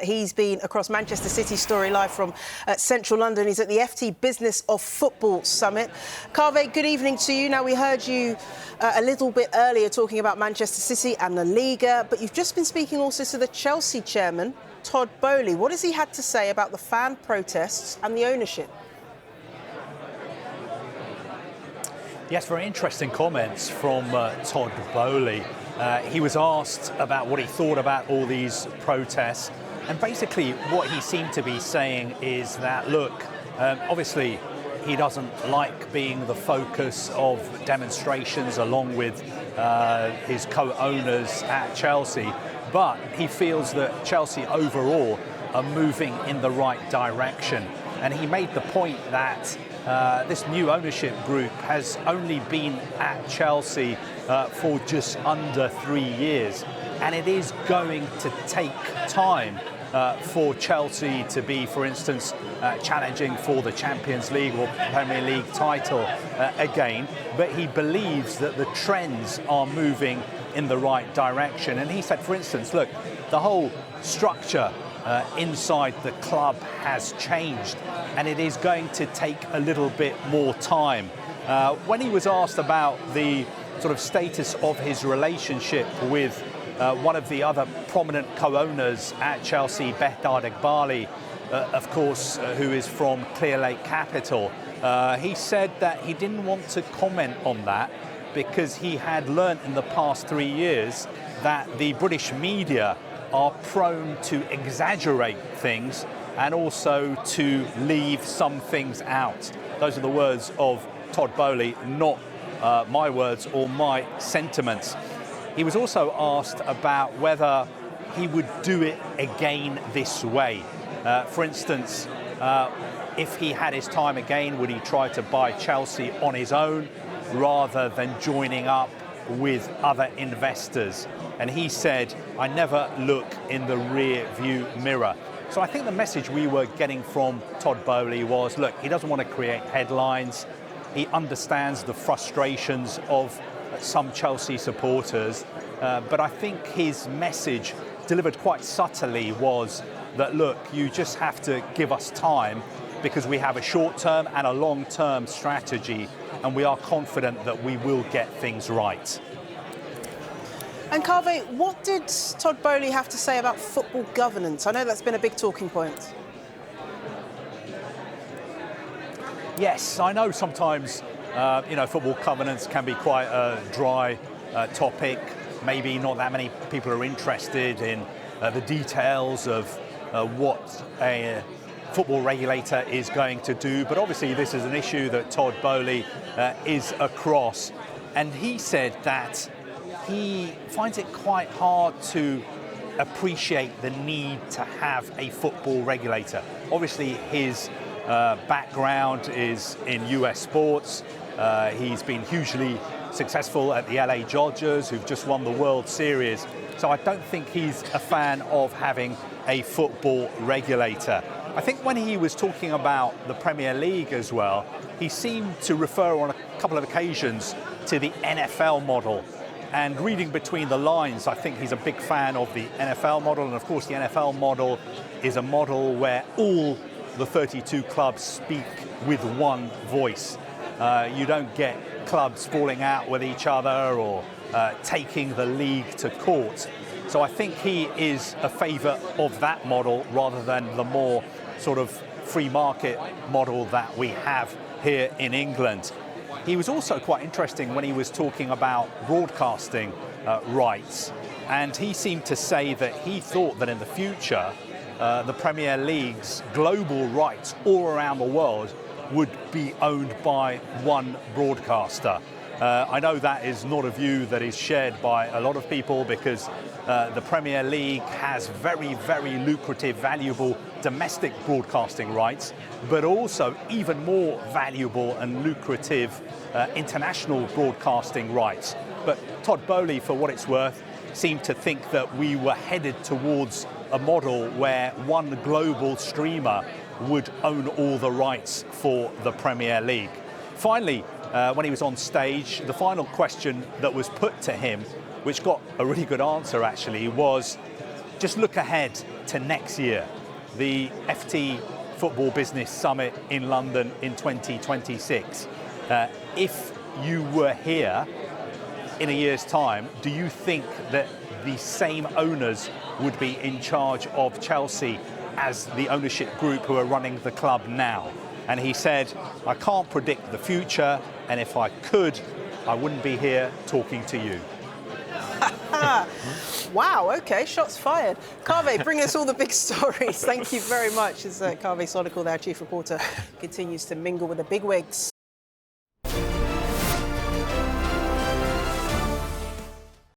He's been across Manchester City story live from central London. He's at the FT Business of Football Summit. Kaveh, good evening to you. Now, we heard you a little bit earlier talking about Manchester City and La Liga, but you've just been speaking also to the Chelsea chairman, Todd Boehly. What has he had to say about the fan protests and the ownership? Yes, very interesting comments from Todd Boehly. He was asked about what he thought about all these protests. And basically what he seemed to be saying is that, look, obviously he doesn't like being the focus of demonstrations along with his co-owners at Chelsea, but he feels that Chelsea overall are moving in the right direction. And he made the point that this new ownership group has only been at Chelsea for just under 3 years. And it is going to take time for Chelsea to be, for instance, challenging for the Champions League or Premier League title again. But he believes that the trends are moving in the right direction. And he said, for instance, look, the whole structure inside the club has changed, and it is going to take a little bit more time. When he was asked about the sort of status of his relationship with one of the other prominent co-owners at Chelsea, Todd Boehly, of course, who is from Clearlake Capital, he said that he didn't want to comment on that because he had learnt in the past 3 years that the British media are prone to exaggerate things and also to leave some things out. Those are the words of Todd Boehly, not my words or my sentiments. He was also asked about whether he would do it again this way. For instance, if he had his time again, would he try to buy Chelsea on his own rather than joining up with other investors? And he said, I never look in the rear view mirror. So I think the message we were getting from Todd Boehly was, look, he doesn't want to create headlines. He understands the frustrations of some Chelsea supporters, but I think his message, delivered quite subtly, was that, look, you just have to give us time because we have a short-term and a long-term strategy, and we are confident that we will get things right. And Kaveh, what did Todd Boehly have to say about football governance? I know that's been a big talking point. Yes, I know sometimes football governance can be quite a dry topic. Maybe not that many people are interested in the details of what a football regulator is going to do. But obviously this is an issue that Todd Boehly is across. And he said that he finds it quite hard to appreciate the need to have a football regulator. Obviously his background is in US sports. He's been hugely successful at the LA Dodgers, who've just won the World Series. So I don't think he's a fan of having a football regulator. I think when he was talking about the Premier League as well, he seemed to refer on a couple of occasions to the NFL model. And reading between the lines, I think he's a big fan of the NFL model. And of course, the NFL model is a model where all the 32 clubs speak with one voice. You don't get clubs falling out with each other or taking the league to court. So I think he is a favour of that model rather than the more sort of free market model that we have here in England. He was also quite interesting when he was talking about broadcasting rights. And he seemed to say that he thought that in the future, the Premier League's global rights all around the world would be owned by one broadcaster. I know that is not a view that is shared by a lot of people because the Premier League has very, very lucrative, valuable domestic broadcasting rights, but also even more valuable and lucrative international broadcasting rights. But Todd Boehly, for what it's worth, seemed to think that we were headed towards a model where one global streamer would own all the rights for the Premier League. Finally, when he was on stage, the final question that was put to him, which got a really good answer actually, was just look ahead to next year, the FT Football Business Summit in London in 2026. If you were here in a year's time, do you think that the same owners would be in charge of Chelsea as the ownership group who are running the club now? And he said, I can't predict the future, and if I could, I wouldn't be here talking to you. Wow, okay, shots fired. Kaveh, bring us all the big stories. Thank you very much. As Kaveh Solhekol, our chief reporter, continues to mingle with the bigwigs.